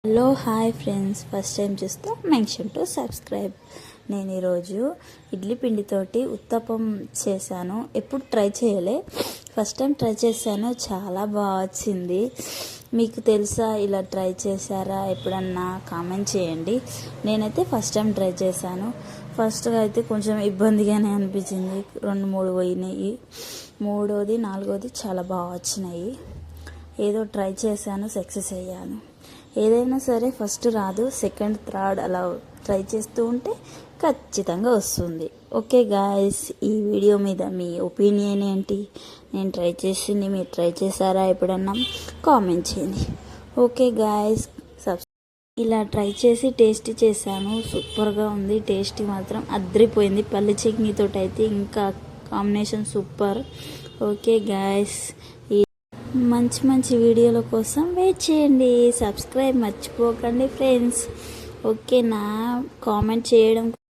Hello hi friends, first time చూస్తే mention to subscribe. నేను ఈరోజు ఇడ్లీ పిండితోటి ఉత్తప్పం చేశాను. ఎప్పుడు ట్రై చేయలే, ఫస్ట్ టైం ట్రై చేశాను. చాలా బాగా వచ్చింది. మీకు తెలుసా, ఇలా ట్రై చేశారా ఎప్పుడన్నా? కామెంట్ చేయండి. నేనైతే ఫస్ట్ టైం ట్రై చేశాను. ఫస్ట్గా అయితే కొంచెం ఇబ్బందిగానే అనిపించింది. 2-3 పోయినాయి, మూడోది నాలుగోది చాలా బాగా వచ్చినాయి. ఏదో ట్రై చేశాను, సక్సెస్ అయ్యాను. ఏదైనా సరే ఫస్ట్ రాదు, సెకండ్ థర్డ్ అలా ట్రై చేస్తూ ఉంటే ఖచ్చితంగా వస్తుంది. ఓకే గాయస్, ఈ వీడియో మీద మీ ఒపీనియన్ ఏంటి? నేను ట్రై చేసింది మీరు ట్రై చేశారా ఎప్పుడన్నా? కామెంట్ చేయండి. ఓకే గాయస్, ఇలా ట్రై చేసి టేస్ట్ చేశాను. సూపర్గా ఉంది. టేస్ట్ మాత్రం అద్రిపోయింది. పల్లి చట్నీతో అయితే ఇంకా కాంబినేషన్ సూపర్. ఓకే గాయస్, మంచి మంచి వీడియోల కోసం వెయిట్ చేయండి. సబ్స్క్రైబ్ మర్చిపోకండి ఫ్రెండ్స్. ఓకేనా? కామెంట్ చేయడం